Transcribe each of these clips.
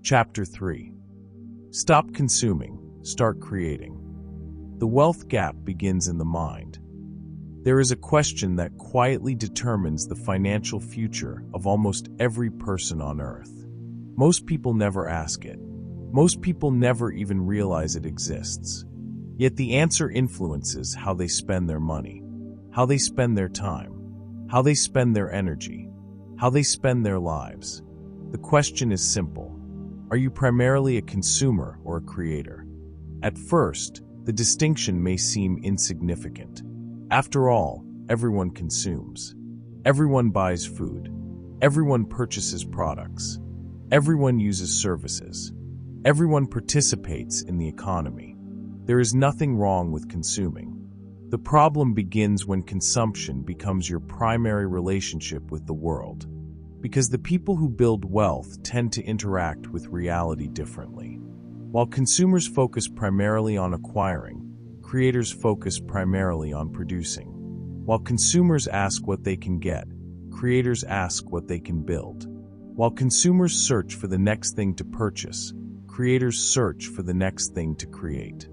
Chapter 3. Stop consuming, start creating. The wealth gap begins in the mind. There is a question that quietly determines the financial future of almost every person on Earth. Most people never ask it. Most people never even realize it exists. Yet the answer influences how they spend their money, how they spend their time, how they spend their energy, how they spend their lives. The question is simple. Are you primarily a consumer or a creator? At first, the distinction may seem insignificant. After all, everyone consumes. Everyone buys food. Everyone purchases products. Everyone uses services. Everyone participates in the economy. There is nothing wrong with consuming. The problem begins when consumption becomes your primary relationship with the world. Because the people who build wealth tend to interact with reality differently. While consumers focus primarily on acquiring, creators focus primarily on producing. While consumers ask what they can get, creators ask what they can build. While consumers search for the next thing to purchase, creators search for the next thing to create.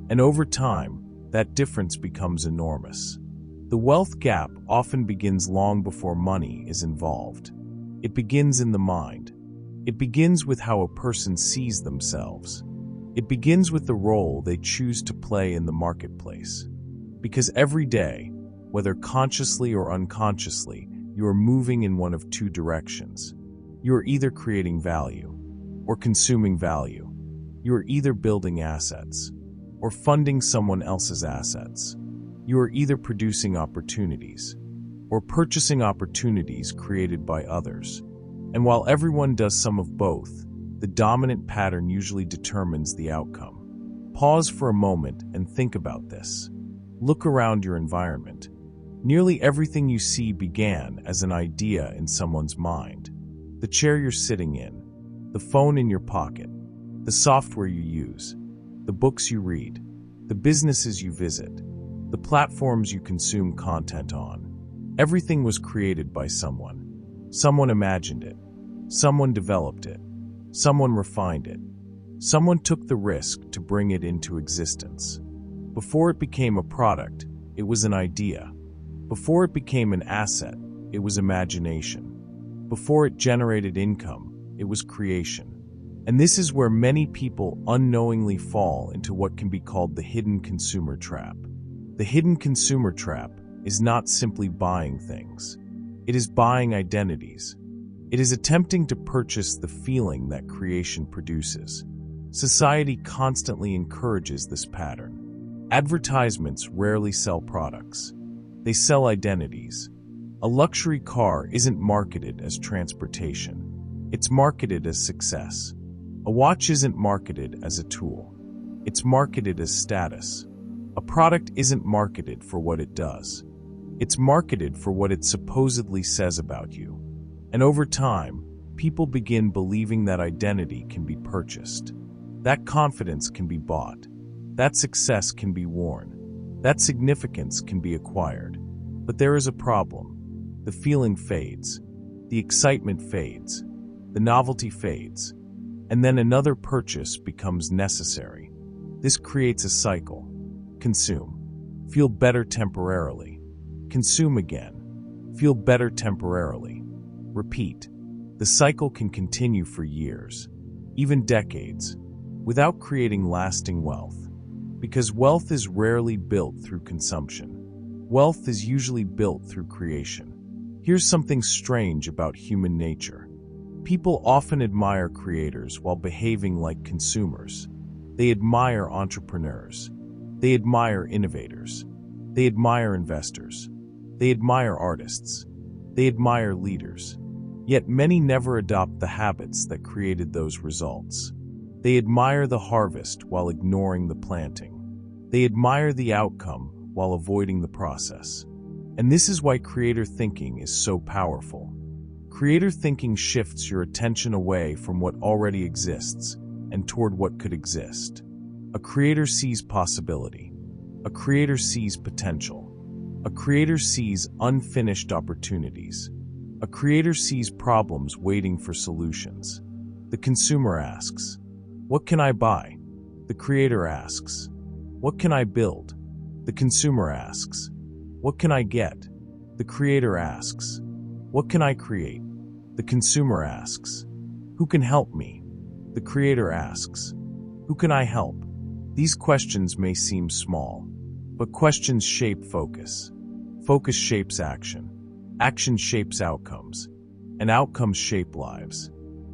And over time, that difference becomes enormous. The wealth gap often begins long before money is involved. It begins in the mind. It begins with how a person sees themselves. It begins with the role they choose to play in the marketplace. Because every day, whether consciously or unconsciously, you are moving in one of two directions. You are either creating value or consuming value. You are either building assets or funding someone else's assets. You are either producing opportunities or purchasing opportunities created by others. And while everyone does some of both, the dominant pattern usually determines the outcome. Pause for a moment and think about this. Look around your environment. Nearly everything you see began as an idea in someone's mind. The chair you're sitting in, the phone in your pocket, the software you use, the books you read, the businesses you visit, the platforms you consume content on. Everything was created by someone. Someone imagined it. Someone developed it. Someone refined it. Someone took the risk to bring it into existence. Before it became a product, it was an idea. Before it became an asset, it was imagination. Before it generated income, it was creation. And this is where many people unknowingly fall into what can be called the hidden consumer trap. The hidden consumer trap is not simply buying things. It is buying identities. It is attempting to purchase the feeling that creation produces. Society constantly encourages this pattern. Advertisements rarely sell products. They sell identities. A luxury car isn't marketed as transportation. It's marketed as success. A watch isn't marketed as a tool. It's marketed as status. A product isn't marketed for what it does. It's marketed for what it supposedly says about you. And over time, people begin believing that identity can be purchased. That confidence can be bought. That success can be worn. That significance can be acquired. But there is a problem. The feeling fades. The excitement fades. The novelty fades. And then another purchase becomes necessary. This creates a cycle. Consume. Feel better temporarily. Consume again. Feel better temporarily. Repeat. The cycle can continue for years, even decades, without creating lasting wealth. Because wealth is rarely built through consumption. Wealth is usually built through creation. Here's something strange about human nature. People often admire creators while behaving like consumers. They admire entrepreneurs. They admire innovators. They admire investors. They admire artists. They admire leaders. Yet many never adopt the habits that created those results. They admire the harvest while ignoring the planting. They admire the outcome while avoiding the process. And this is why creator thinking is so powerful. Creator thinking shifts your attention away from what already exists and toward what could exist. A creator sees possibility. A creator sees potential. A creator sees unfinished opportunities. A creator sees problems waiting for solutions. The consumer asks, "What can I buy?" The creator asks, "What can I build?" The consumer asks, "What can I get?" The creator asks, "What can I create?" The consumer asks, "Who can help me?" The creator asks, "Who can I help?" These questions may seem small, but questions shape focus. Focus shapes action. Action shapes outcomes, and outcomes shape lives.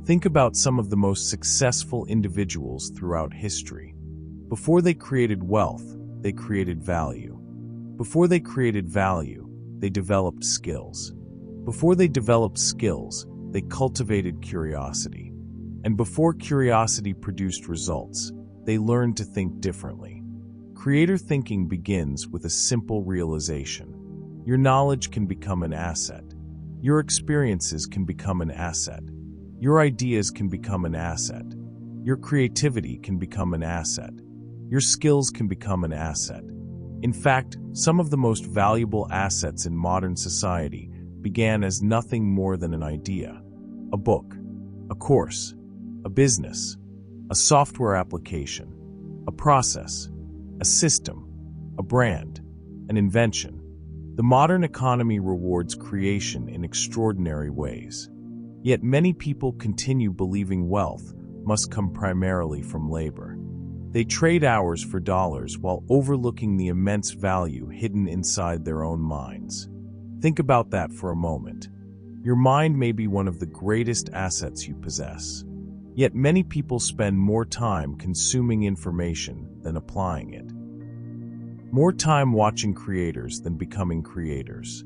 Think about some of the most successful individuals throughout history. Before they created wealth, they created value. Before they created value, they developed skills. Before they developed skills, they cultivated curiosity. And before curiosity produced results, they learned to think differently. Creator thinking begins with a simple realization. Your knowledge can become an asset. Your experiences can become an asset. Your ideas can become an asset. Your creativity can become an asset. Your skills can become an asset. In fact, some of the most valuable assets in modern society began as nothing more than an idea, a book, a course, a business, a software application, a process, a system, a brand, an invention. The modern economy rewards creation in extraordinary ways. Yet many people continue believing wealth must come primarily from labor. They trade hours for dollars while overlooking the immense value hidden inside their own minds. Think about that for a moment. Your mind may be one of the greatest assets you possess. Yet many people spend more time consuming information than applying it. More time watching creators than becoming creators.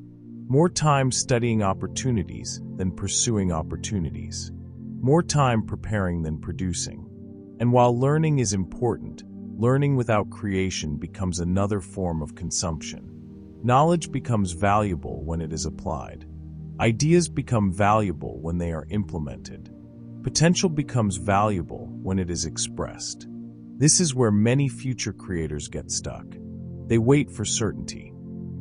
More time studying opportunities than pursuing opportunities. More time preparing than producing. And while learning is important, learning without creation becomes another form of consumption. Knowledge becomes valuable when it is applied. Ideas become valuable when they are implemented. Potential becomes valuable when it is expressed. This is where many future creators get stuck. They wait for certainty.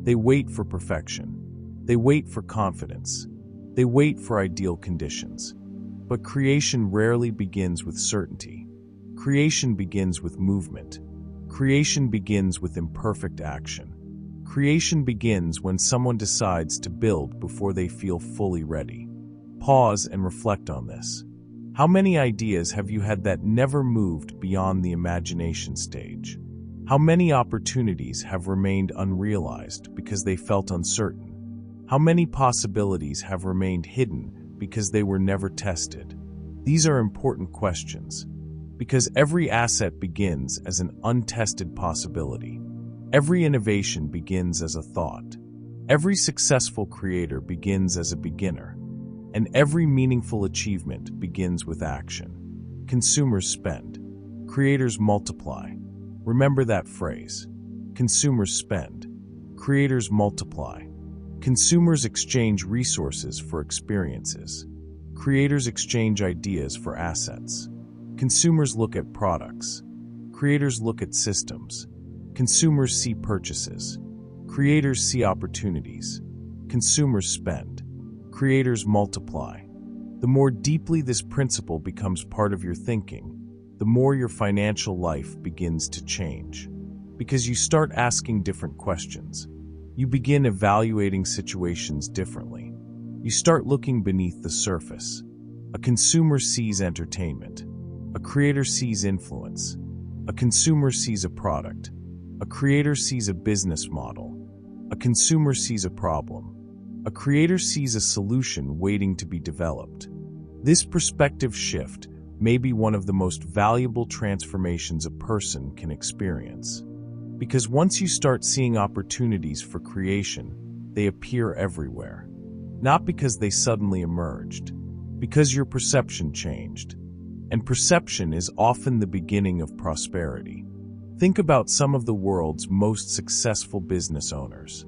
They wait for perfection. They wait for confidence. They wait for ideal conditions. But creation rarely begins with certainty. Creation begins with movement. Creation begins with imperfect action. Creation begins when someone decides to build before they feel fully ready. Pause and reflect on this. How many ideas have you had that never moved beyond the imagination stage? How many opportunities have remained unrealized because they felt uncertain? How many possibilities have remained hidden because they were never tested? These are important questions, because every asset begins as an untested possibility. Every innovation begins as a thought. Every successful creator begins as a beginner. And every meaningful achievement begins with action. Consumers spend. Creators multiply. Remember that phrase. Consumers spend. Creators multiply. Consumers exchange resources for experiences. Creators exchange ideas for assets. Consumers look at products. Creators look at systems. Consumers see purchases. Creators see opportunities. Consumers spend. Creators multiply. The more deeply this principle becomes part of your thinking, the more your financial life begins to change. Because you start asking different questions. You begin evaluating situations differently. You start looking beneath the surface. A consumer sees entertainment. A creator sees influence. A consumer sees a product. A creator sees a business model. A consumer sees a problem. A creator sees a solution waiting to be developed. This perspective shift may be one of the most valuable transformations a person can experience. Because once you start seeing opportunities for creation, they appear everywhere. Not because they suddenly emerged, because your perception changed. And perception is often the beginning of prosperity. Think about some of the world's most successful business owners.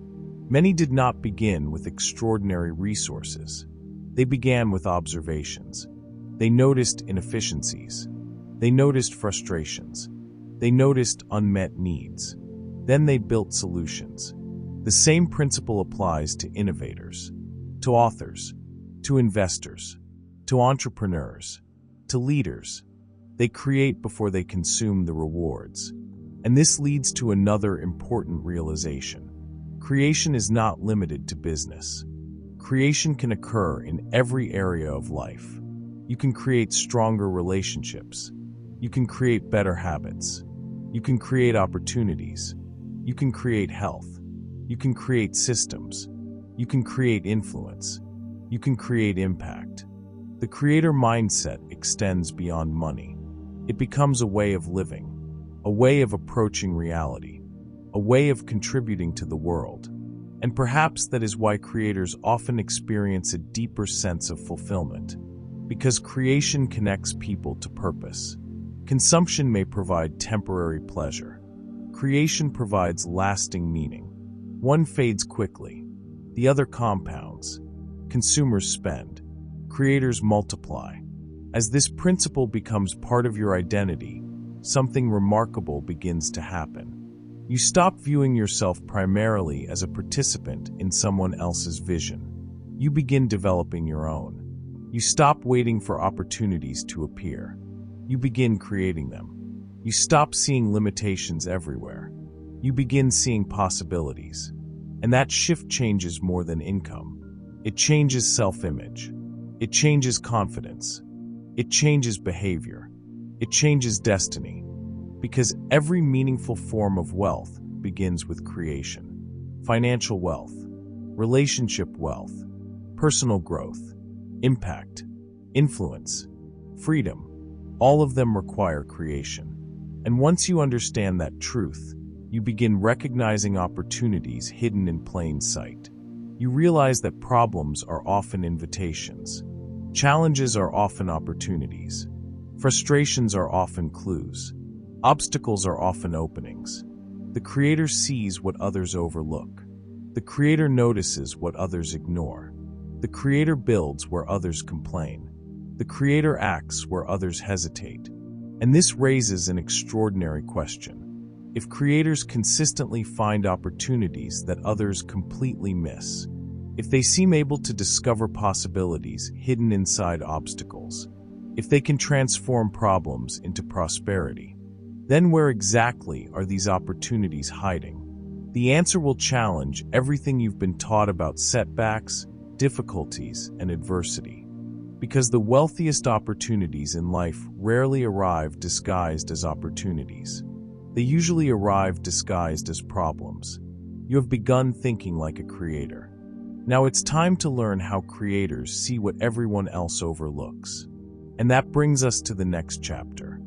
Many did not begin with extraordinary resources. They began with observations. They noticed inefficiencies. They noticed frustrations. They noticed unmet needs. Then they built solutions. The same principle applies to innovators, to authors, to investors, to entrepreneurs. To leaders, they create before they consume the rewards. And this leads to another important realization. Creation is not limited to business. Creation can occur in every area of life. You can create stronger relationships. You can create better habits. You can create opportunities. You can create health. You can create systems. You can create influence. You can create impact. The creator mindset extends beyond money. It becomes a way of living, a way of approaching reality, a way of contributing to the world. And perhaps that is why creators often experience a deeper sense of fulfillment, because creation connects people to purpose. Consumption may provide temporary pleasure. Creation provides lasting meaning. One fades quickly, the other compounds. Consumers spend, creators multiply. As this principle becomes part of your identity, something remarkable begins to happen. You stop viewing yourself primarily as a participant in someone else's vision. You begin developing your own. You stop waiting for opportunities to appear. You begin creating them. You stop seeing limitations everywhere. You begin seeing possibilities. And that shift changes more than income. It changes self-image. It changes confidence. It changes behavior. It changes destiny. Because every meaningful form of wealth begins with creation. Financial wealth, relationship wealth, personal growth, impact, influence, freedom, all of them require creation. And once you understand that truth, you begin recognizing opportunities hidden in plain sight. You realize that problems are often invitations. Challenges are often opportunities. Frustrations are often clues. Obstacles are often openings. The creator sees what others overlook. The creator notices what others ignore. The creator builds where others complain. The creator acts where others hesitate. And this raises an extraordinary question. If creators consistently find opportunities that others completely miss, if they seem able to discover possibilities hidden inside obstacles, if they can transform problems into prosperity, then where exactly are these opportunities hiding? The answer will challenge everything you've been taught about setbacks, difficulties, and adversity. Because the wealthiest opportunities in life rarely arrive disguised as opportunities. They usually arrive disguised as problems. You have begun thinking like a creator. Now it's time to learn how creators see what everyone else overlooks. And that brings us to the next chapter.